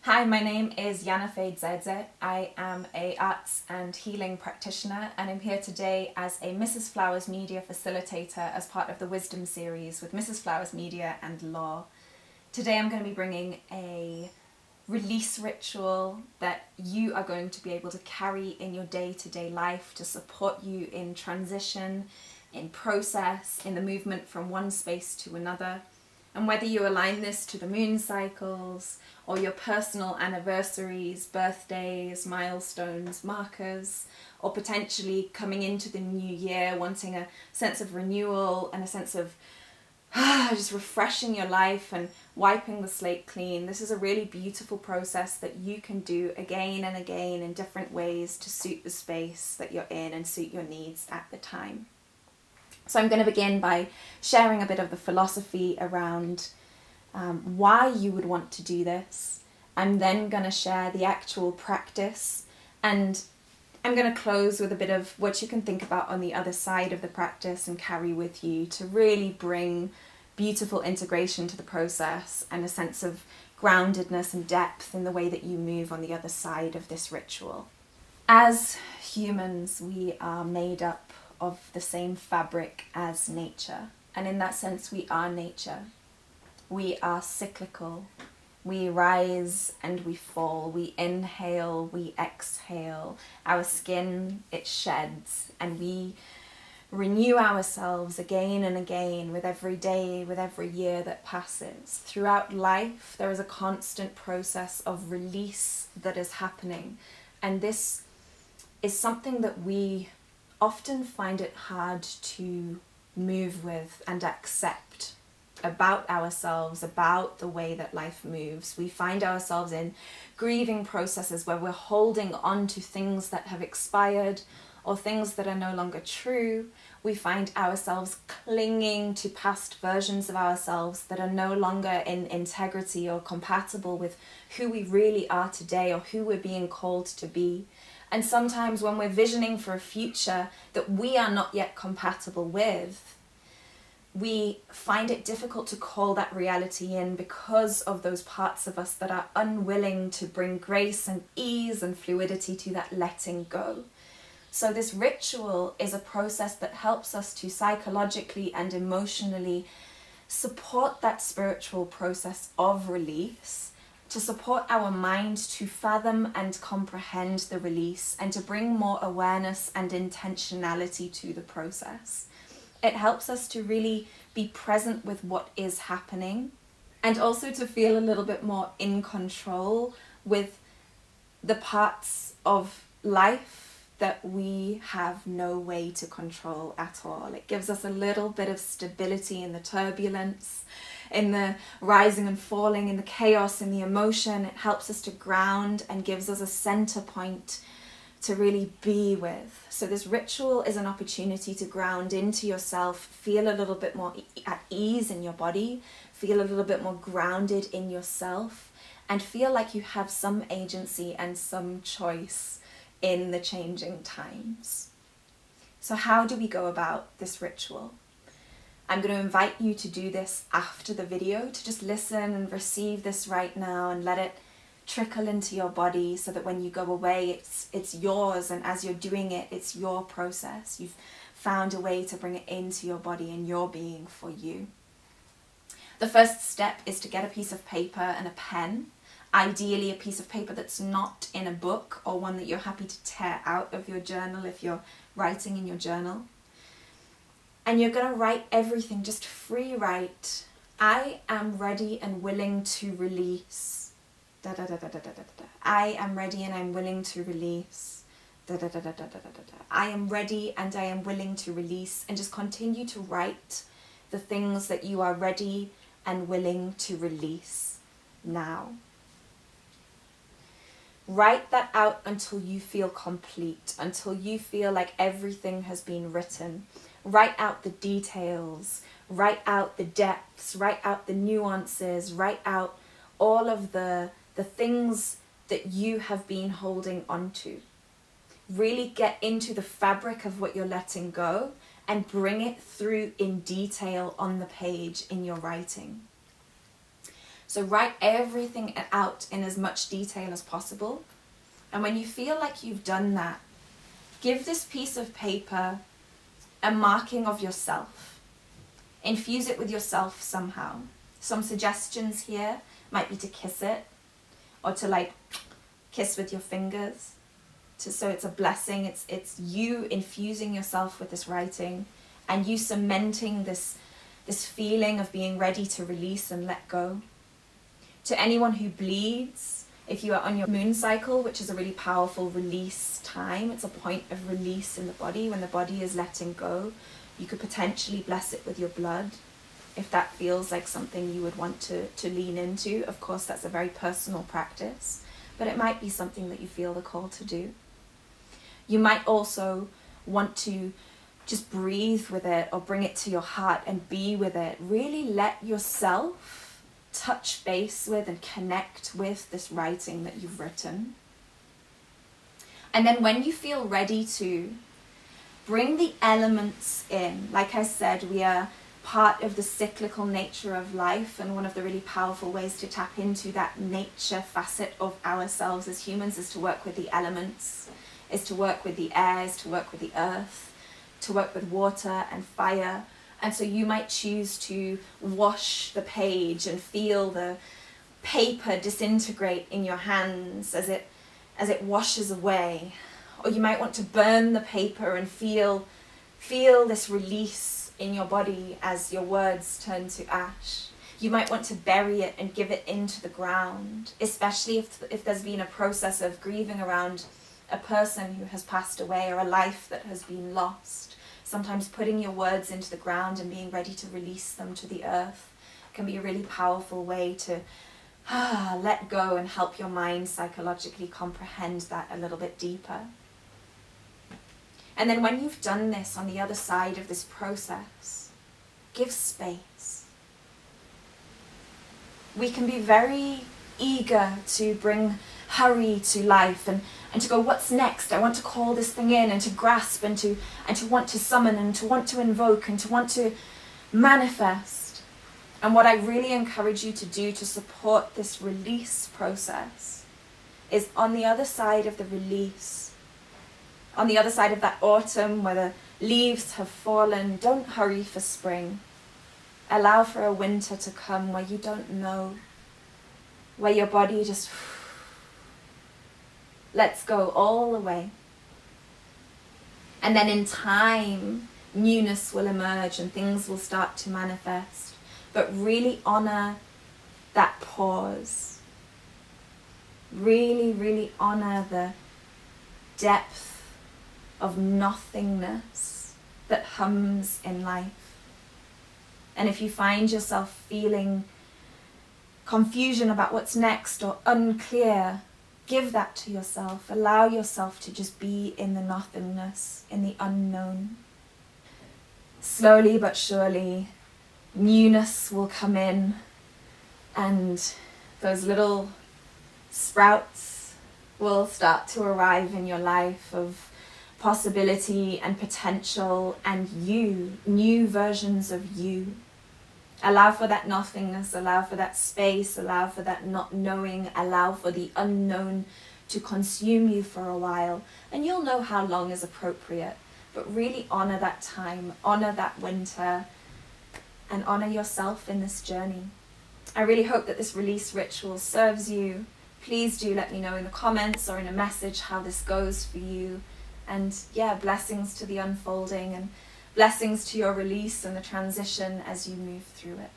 Hi, my name is Yana Faye Dzedze. I am a arts and healing practitioner, and I'm here today as a Mrs. Flowers Media facilitator as part of the Wisdom series with Mrs. Flowers Media and Law. Today I'm going to be bringing a release ritual that you are going to be able to carry in your day-to-day life to support you in transition, in process, in the movement from one space to another. And whether you align this to the moon cycles or your personal anniversaries, birthdays, milestones, markers, or potentially coming into the new year wanting a sense of renewal and a sense of just refreshing your life and wiping the slate clean, this is a really beautiful process that you can do again and again in different ways to suit the space that you're in and suit your needs at the time. So I'm going to begin by sharing a bit of the philosophy around why you would want to do this. I'm then going to share the actual practice, and I'm going to close with a bit of what you can think about on the other side of the practice and carry with you to really bring beautiful integration to the process and a sense of groundedness and depth in the way that you move on the other side of this ritual. As humans, we are made up of the same fabric as nature, and in that sense we are nature. We are cyclical. We rise and we fall. We inhale, we exhale. Our skin, it sheds, and we renew ourselves again and again with every day, with every year that passes. Throughout life there is a constant process of release that is happening, and this is something that we often find it hard to move with and accept about ourselves, about the way that life moves. We find ourselves in grieving processes where we're holding on to things that have expired or things that are no longer true. We find ourselves clinging to past versions of ourselves that are no longer in integrity or compatible with who we really are today or who we're being called to be. And sometimes when we're visioning for a future that we are not yet compatible with, we find it difficult to call that reality in because of those parts of us that are unwilling to bring grace and ease and fluidity to that letting go. So this ritual is a process that helps us to psychologically and emotionally support that spiritual process of release, to support our mind to fathom and comprehend the release, and to bring more awareness and intentionality to the process. It helps us to really be present with what is happening, and also to feel a little bit more in control with the parts of life that we have no way to control at all. It gives us a little bit of stability in the turbulence, in the rising and falling, in the chaos, in the emotion. It helps us to ground and gives us a center point to really be with. So this ritual is an opportunity to ground into yourself, feel a little bit more at ease in your body, feel a little bit more grounded in yourself, and feel like you have some agency and some choice in the changing times. So how do we go about this ritual? I'm going to invite you to do this after the video, to just listen and receive this right now and let it trickle into your body so that when you go away it's yours, and as you're doing it, it's your process. You've found a way to bring it into your body and your being for you. The first step is to get a piece of paper and a pen, ideally a piece of paper that's not in a book or one that you're happy to tear out of your journal if you're writing in your journal. And you're going to write everything, just free write. I am ready and willing to release. Da, da, da, da, da, da, da, da. I am ready and I'm willing to release. Da, da, da, da, da, da, da, da. I am ready and I am willing to release. And just continue to write the things that you are ready and willing to release now. Write that out until you feel complete, until you feel like everything has been written. Write out the details, write out the depths, write out the nuances, write out all of the things that you have been holding on to. Really get into the fabric of what you're letting go and bring it through in detail on the page in your writing. So write everything out in as much detail as possible. And when you feel like you've done that, give this piece of paper a marking of yourself. Infuse it with yourself somehow. Some suggestions here might be to kiss it, or to like kiss with your fingers. So it's a blessing. It's you infusing yourself with this writing, and you cementing this feeling of being ready to release and let go. To anyone who bleeds, if you are on your moon cycle, which is a really powerful release time, it's a point of release in the body. When the body is letting go, you could potentially bless it with your blood, if that feels like something you would want to lean into. Of course, that's a very personal practice, but it might be something that you feel the call to do. You might also want to just breathe with it, or bring it to your heart and be with it. Really let yourself touch base with and connect with this writing that you've written. And then when you feel ready to, bring the elements in. Like I said, we are part of the cyclical nature of life, and one of the really powerful ways to tap into that nature facet of ourselves as humans is to work with the elements, is to work with the air, is to work with the earth, to work with water and fire. And so you might choose to wash the page and feel the paper disintegrate in your hands as it washes away. Or you might want to burn the paper and feel this release in your body as your words turn to ash. You might want to bury it and give it into the ground, especially if there's been a process of grieving around a person who has passed away, or a life that has been lost. Sometimes putting your words into the ground and being ready to release them to the earth can be a really powerful way to let go and help your mind psychologically comprehend that a little bit deeper. And then when you've done this, on the other side of this process, give space. We can be very eager to bring hurry to life and to go, what's next? I want to call this thing in, and to grasp, and to want to summon, and to want to invoke, and to want to manifest. And what I really encourage you to do to support this release process is, on the other side of the release, on the other side of that autumn where the leaves have fallen, don't hurry for spring. Allow for a winter to come where you don't know, where your body just lets go all the way. And then in time, newness will emerge and things will start to manifest. But really honor that pause. Really, really honor the depth of nothingness that hums in life. And if you find yourself feeling confusion about what's next, or unclear, give that to yourself. Allow yourself to just be in the nothingness, in the unknown. Slowly but surely, newness will come in, and those little sprouts will start to arrive in your life of possibility and potential, and new versions of you. Allow for that nothingness, allow for that space, allow for that not knowing, allow for the unknown to consume you for a while, and you'll know how long is appropriate. But really honor that time, honor that winter, and honor yourself in this journey. I really hope that this release ritual serves you. Please do let me know in the comments or in a message how this goes for you. And yeah, blessings to the unfolding, and blessings to your release and the transition as you move through it.